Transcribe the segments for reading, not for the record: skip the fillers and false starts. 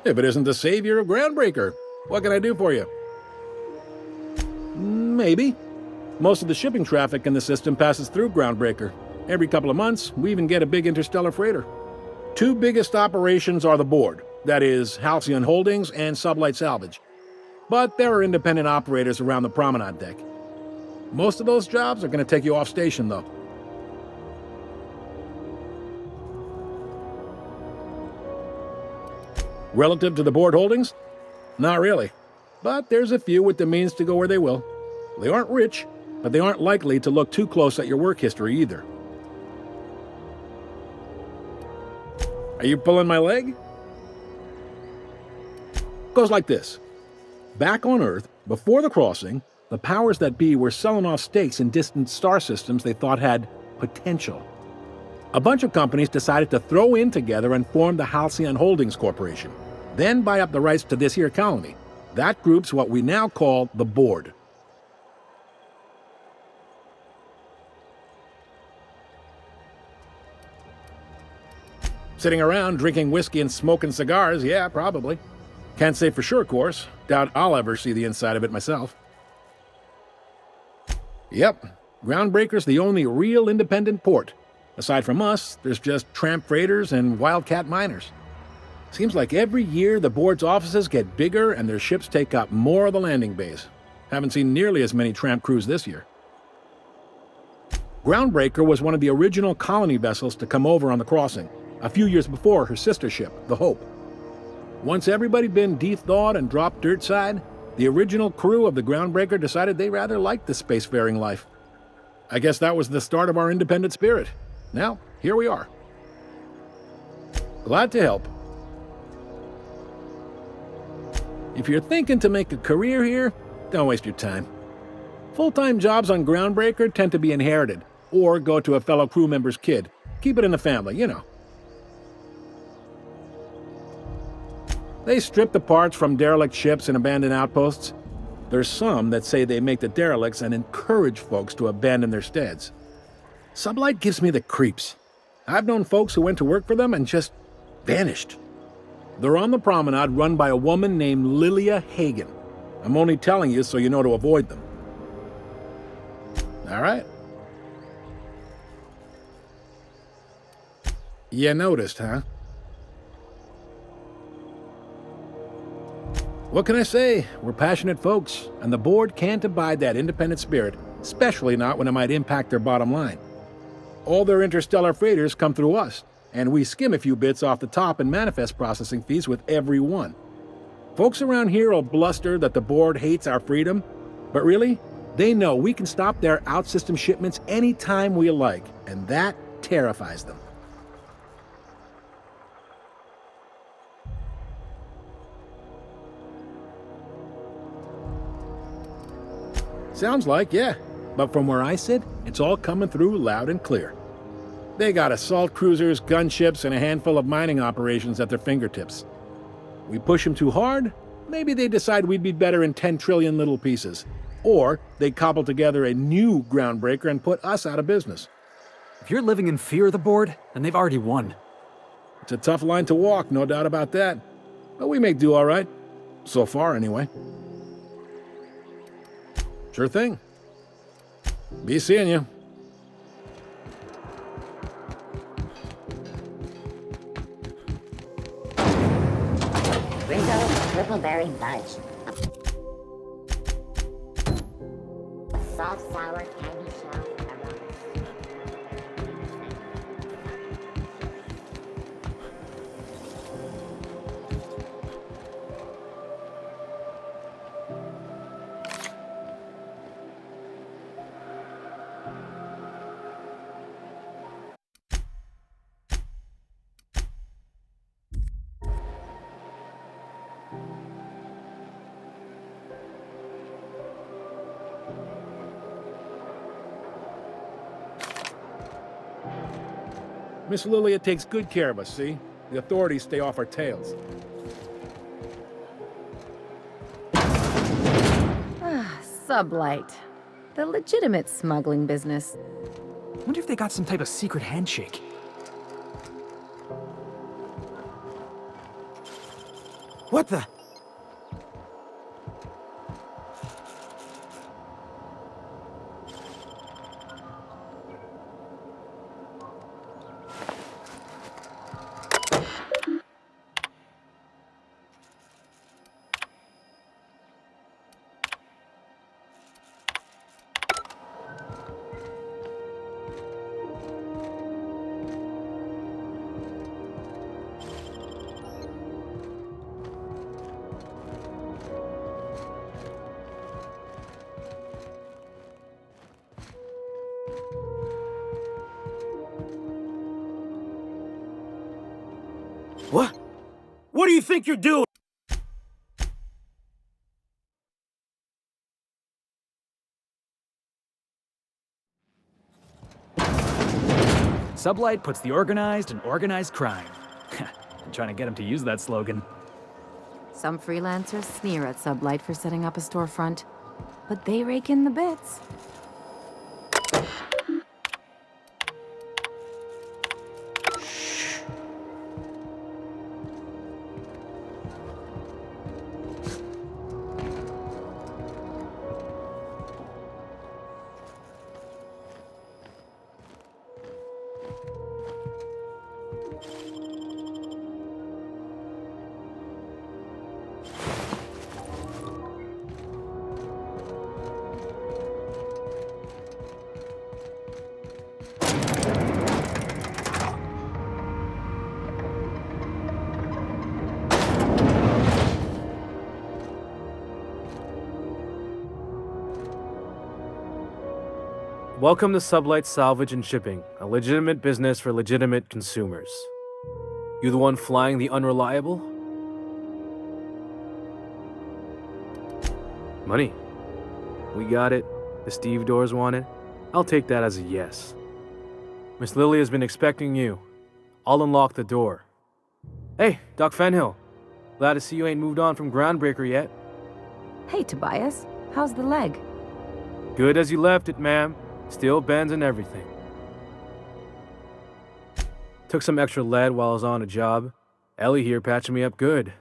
If it isn't the savior of Groundbreaker, what can I do for you? Maybe. Most of the shipping traffic in the system passes through Groundbreaker. Every couple of months, we even get a big interstellar freighter. Two biggest operations are the board, that is, Halcyon Holdings and Sublight Salvage. But there are independent operators around the promenade deck. Most of those jobs are going to take you off station, though. Relative to the board holdings? Not really. But there's a few with the means to go where they will. They aren't rich, but they aren't likely to look too close at your work history either. Are you pulling my leg? Goes like this. Back on Earth, before the crossing, the powers that be were selling off stakes in distant star systems they thought had potential. A bunch of companies decided to throw in together and form the Halcyon Holdings Corporation, then buy up the rights to this here colony. That group's what we now call the board. Sitting around drinking whiskey and smoking cigars, yeah, probably. Can't say for sure, of course. Doubt I'll ever see the inside of it myself. Yep, Groundbreaker's the only real independent port. Aside from us, there's just tramp freighters and wildcat miners. Seems like every year the board's offices get bigger and their ships take up more of the landing bays. Haven't seen nearly as many tramp crews this year. Groundbreaker was one of the original colony vessels to come over on the crossing, a few years before her sister ship, the Hope. Once everybody'd been de-thawed and dropped dirt side, the original crew of the Groundbreaker decided they rather liked the spacefaring life. I guess that was the start of our independent spirit. Now, here we are. Glad to help. If you're thinking to make a career here, don't waste your time. Full-time jobs on Groundbreaker tend to be inherited, or go to a fellow crew member's kid. Keep it in the family, you know. They strip the parts from derelict ships and abandoned outposts. There's some that say they make the derelicts and encourage folks to abandon their steads. Sublight gives me the creeps. I've known folks who went to work for them and just vanished. They're on the promenade run by a woman named Lilia Hagen. I'm only telling you so you know to avoid them. All right. You noticed, huh? What can I say? We're passionate folks, and the board can't abide that independent spirit, especially not when it might impact their bottom line. All their interstellar freighters come through us, and we skim a few bits off the top in manifest processing fees with every one. Folks around here will bluster that the board hates our freedom, but really, they know we can stop their out-system shipments anytime we like, and that terrifies them. Sounds like, yeah. But from where I sit, it's all coming through loud and clear. They got assault cruisers, gunships, and a handful of mining operations at their fingertips. We push them too hard, maybe they decide we'd be better in 10 trillion little pieces. Or they cobble together a new Groundbreaker and put us out of business. If you're living in fear of the board, then they've already won. It's a tough line to walk, no doubt about that. But we make do all right. So far, anyway. Sure thing. Be seeing you. Rizzo Crippleberry Budge. Soft sour candy shell aromas. Miss Lilia takes good care of us, see? The authorities stay off our tails. Sublight. The legitimate smuggling business. Wonder if they got some type of secret handshake. What the? What? What do you think you're doing? Sublight puts the organized in organized crime. I'm trying to get him to use that slogan. Some freelancers sneer at Sublight for setting up a storefront, but they rake in the bits. Welcome to Sublight Salvage and Shipping, a legitimate business for legitimate consumers. You the one flying the unreliable? Money. We got it. The Steve Doors want it. I'll take that as a yes. Miss Lily has been expecting you. I'll unlock the door. Hey, Doc Fenhill. Glad to see you ain't moved on from Groundbreaker yet. Hey, Tobias. How's the leg? Good as you left it, ma'am. Still bends and everything. Took some extra lead while I was on a job. Ellie here patching me up good.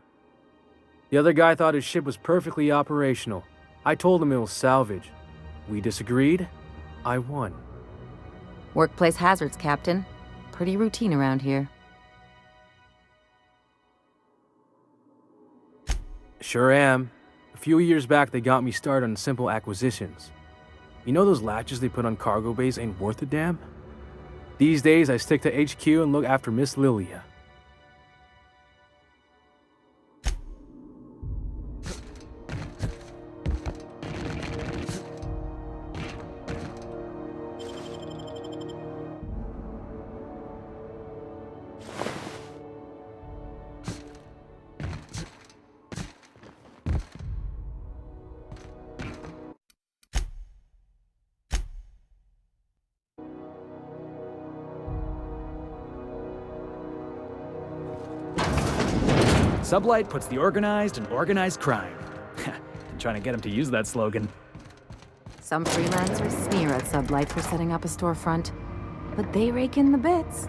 The other guy thought his ship was perfectly operational. I told him it was salvage. We disagreed. I won. Workplace hazards, Captain. Pretty routine around here. Sure am. A few years back, they got me started on simple acquisitions. You know those latches they put on cargo bays ain't worth a damn? These days, I stick to HQ and look after Miss Lilia. Sublight puts the organized in organized crime. I'm trying to get him to use that slogan. Some freelancers sneer at Sublight for setting up a storefront, but they rake in the bits.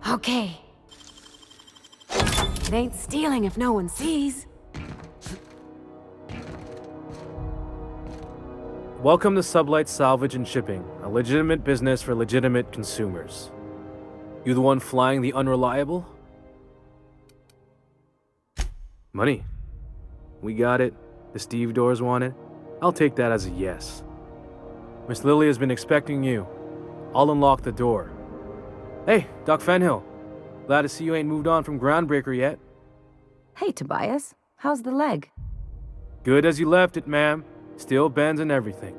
Okay. It ain't stealing if no one sees. Welcome to Sublight Salvage and Shipping, a legitimate business for legitimate consumers. You the one flying the unreliable? Money. We got it. The Steve Doors want it. I'll take that as a yes. Miss Lily has been expecting you. I'll unlock the door. Hey, Doc Fenhill. Glad to see you ain't moved on from Groundbreaker yet. Hey, Tobias. How's the leg? Good as you left it, ma'am. Still bends and everything.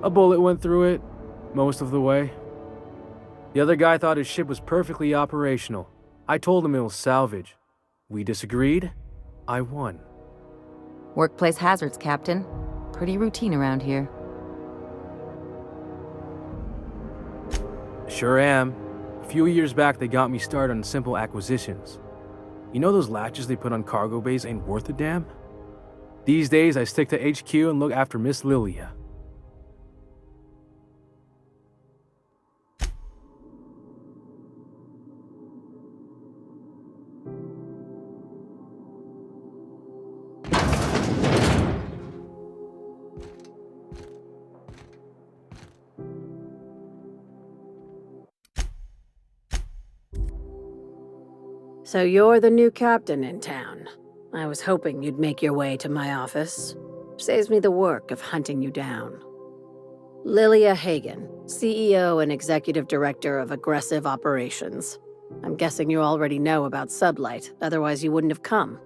A bullet went through it, most of the way. The other guy thought his ship was perfectly operational. I told him it was salvage. We disagreed. I won. Workplace hazards, Captain. Pretty routine around here. Sure am. A few years back, they got me started on simple acquisitions. You know those latches they put on cargo bays ain't worth a damn? These days, I stick to HQ and look after Miss Lilia. So you're the new captain in town. I was hoping you'd make your way to my office. Saves me the work of hunting you down. Lilia Hagen, CEO and Executive Director of Aggressive Operations. I'm guessing you already know about Sublight, otherwise you wouldn't have come.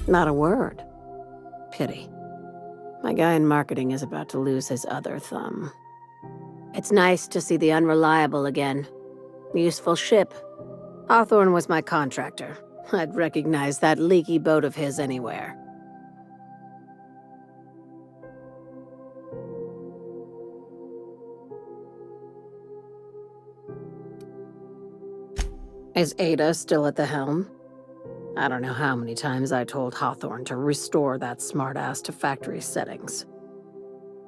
Not a word. Pity. My guy in marketing is about to lose his other thumb. It's nice to see the Unreliable again. Useful ship. Hawthorne was my contractor. I'd recognize that leaky boat of his anywhere. Is Ada still at the helm? I don't know how many times I told Hawthorne to restore that smartass to factory settings.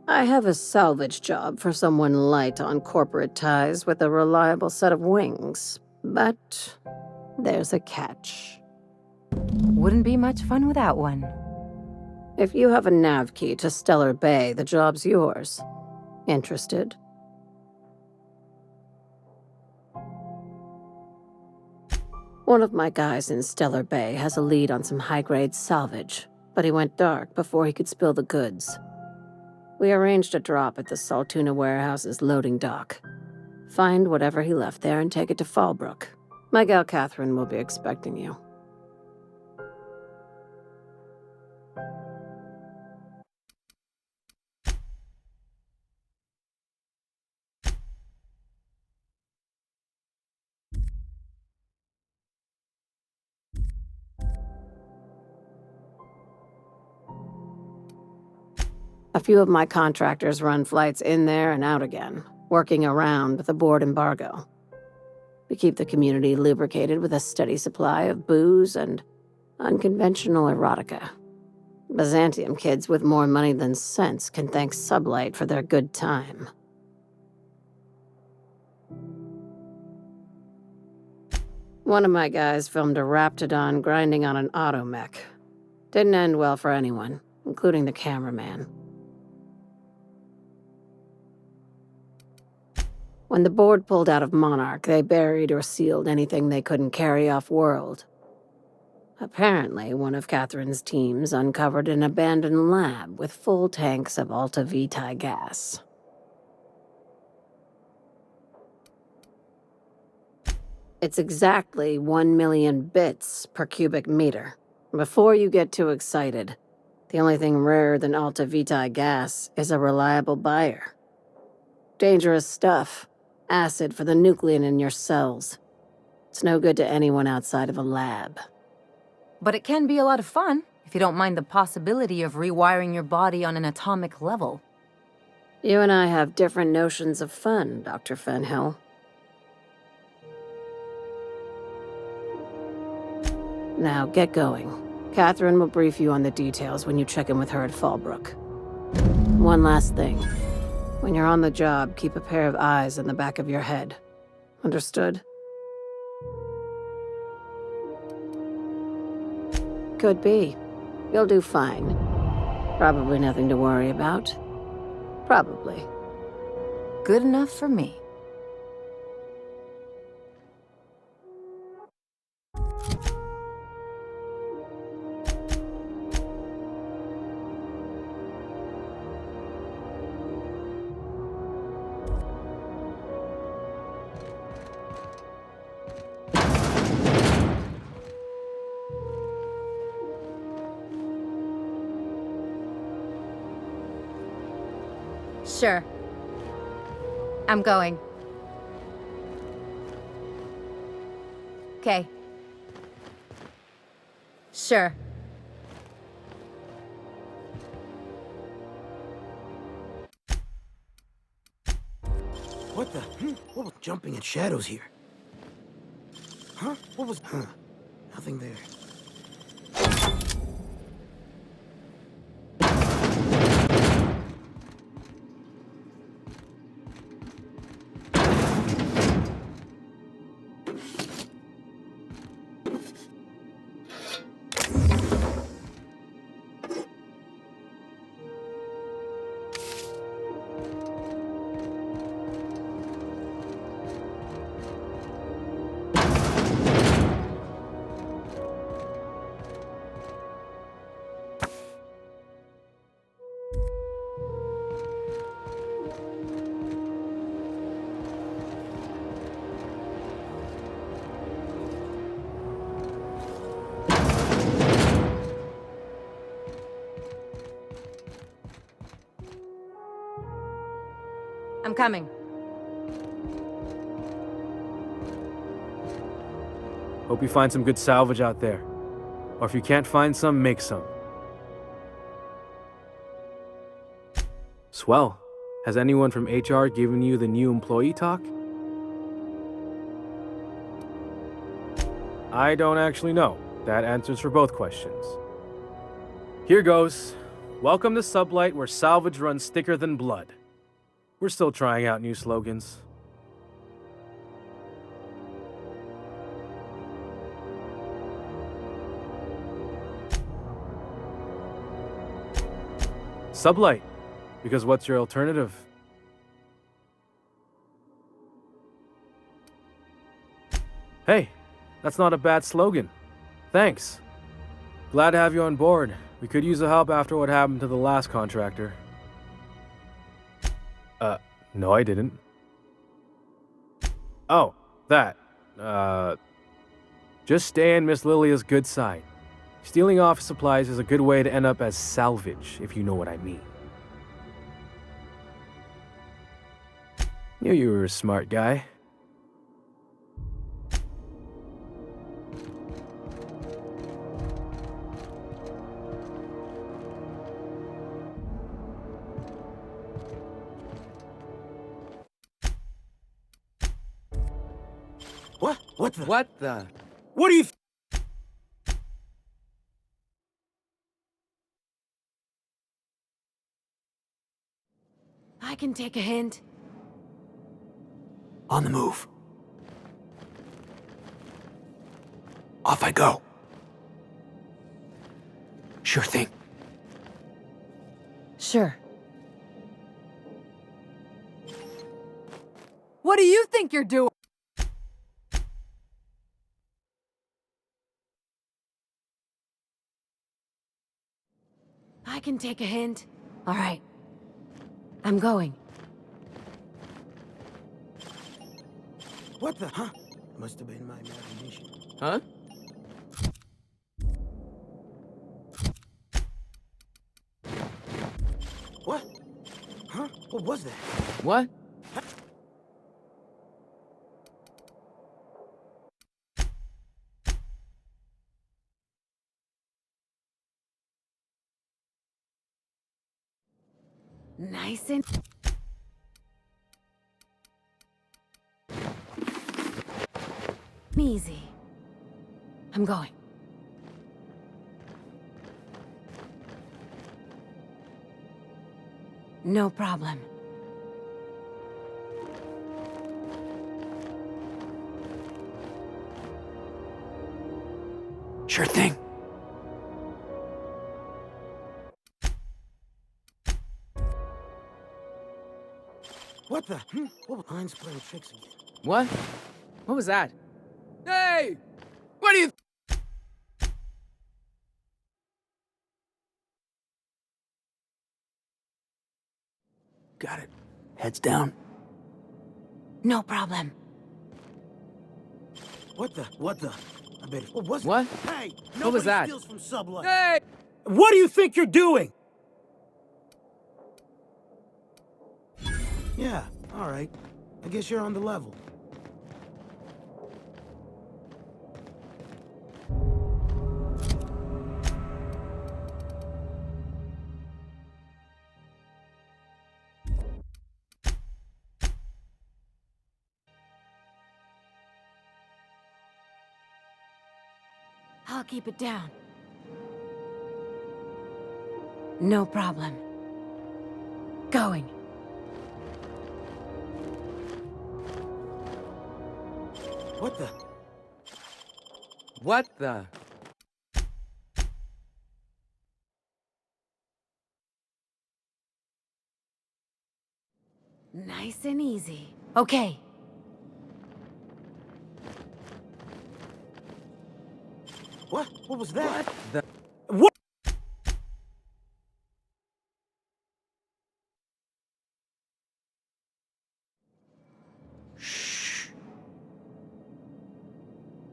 I have a salvage job for someone light on corporate ties with a reliable set of wings, but there's a catch. Wouldn't be much fun without one. If you have a nav key to Stellar Bay, the job's yours. Interested? One of my guys in Stellar Bay has a lead on some high-grade salvage, but he went dark before he could spill the goods. We arranged a drop at the Saltuna warehouse's loading dock. Find whatever he left there and take it to Fallbrook. My gal Catherine will be expecting you. A few of my contractors run flights in there and out again, working around the board embargo. We keep the community lubricated with a steady supply of booze and unconventional erotica. Byzantium kids with more money than sense can thank Sublight for their good time. One of my guys filmed a Raptidon grinding on an automech. Didn't end well for anyone, including the cameraman. When the board pulled out of Monarch, they buried or sealed anything they couldn't carry off-world. Apparently, one of Catherine's teams uncovered an abandoned lab with full tanks of Alta Vitae gas. It's exactly 1 million bits per cubic meter. Before you get too excited, the only thing rarer than Alta Vitae gas is a reliable buyer. Dangerous stuff. Acid for the nuclein in your cells. It's no good to anyone outside of a lab. But it can be a lot of fun, if you don't mind the possibility of rewiring your body on an atomic level. You and I have different notions of fun, Dr. Fenhill. Now, get going. Catherine will brief you on the details when you check in with her at Fallbrook. One last thing. When you're on the job, keep a pair of eyes in the back of your head. Understood? Could be. You'll do fine. Probably nothing to worry about. Probably. Good enough for me. Sure. I'm going. Okay. Sure. What the? What was jumping at shadows here? Huh? What was? Nothing there. I'm coming. Hope you find some good salvage out there. Or if you can't find some, make some. Swell. Has anyone from HR given you the new employee talk? I don't actually know. That answers for both questions. Here goes. Welcome to Sublight, where salvage runs thicker than blood. We're still trying out new slogans. Sublight, because what's your alternative? Hey, that's not a bad slogan. Thanks. Glad to have you on board. We could use the help after what happened to the last contractor. No, I didn't. Oh, that. Just stay on Miss Lilia's good side. Stealing office supplies is a good way to end up as salvage, if you know what I mean. Knew you were a smart guy. What? What the? What the? What do you? I can take a hint. On the move. Off I go. Sure thing. Sure. What do you think you're doing? I can take a hint. All right. I'm going. What the? Huh? Must have been my imagination. Huh? What? Huh? What was that? What? Nice and... easy. I'm going. No problem. Sure thing. What the? What was Heinz playing tricks again? What? What was that? Hey! What do you... Got it. Heads down. No problem. What the? What the? I bet it. What was it? What? Hey! What was that? Steals from Sublight. Hey! What do you think you're doing? Yeah, all right. I guess you're on the level. I'll keep it down. No problem. Going. What the? What the? Nice and easy. Okay. What? What was that? What the? What?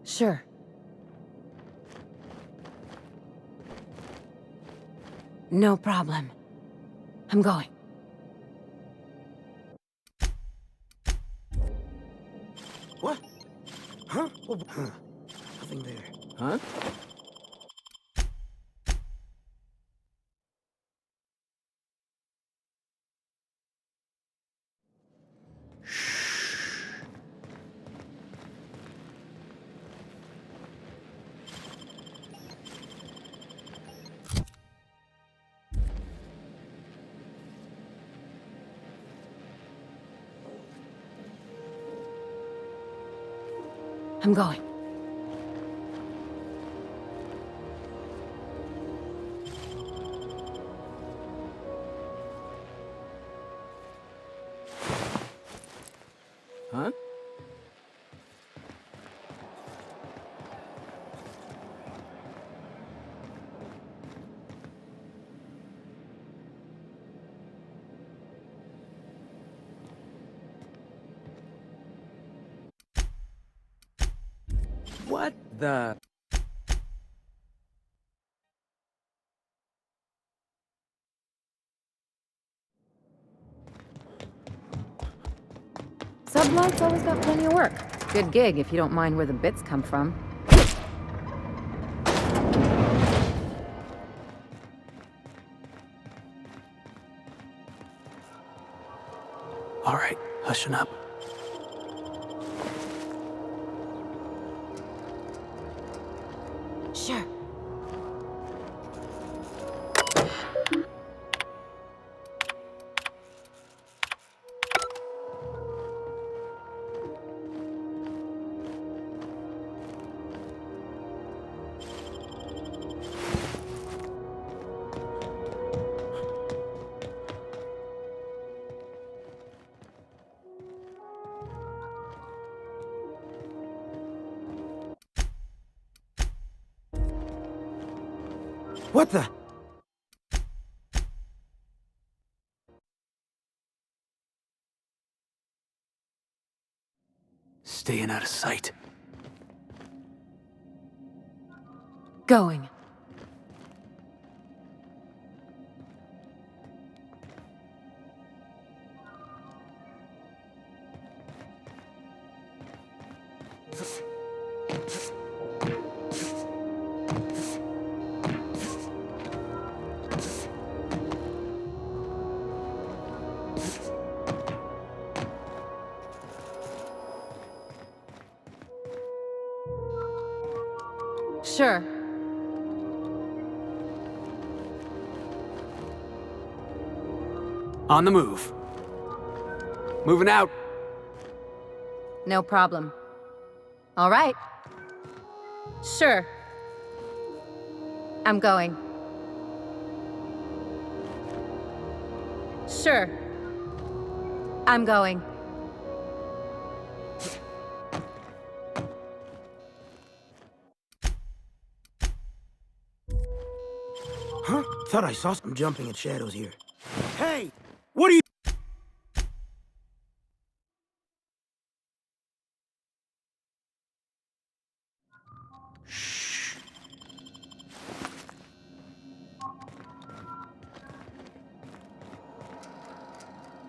Sure. No problem. I'm going. What? Huh? Huh. Nothing there. Huh? I'm going. Huh? What the? Sublight's always got plenty of work. Good gig if you don't mind where the bits come from. All right, hushing up. Sure. What the? Staying out of sight. Going. Sure. On the move. Moving out. No problem. All right. Sure. I'm going. Sure. I'm going. Huh? Thought I saw some jumping at shadows here. Hey! What are you...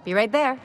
Be right there.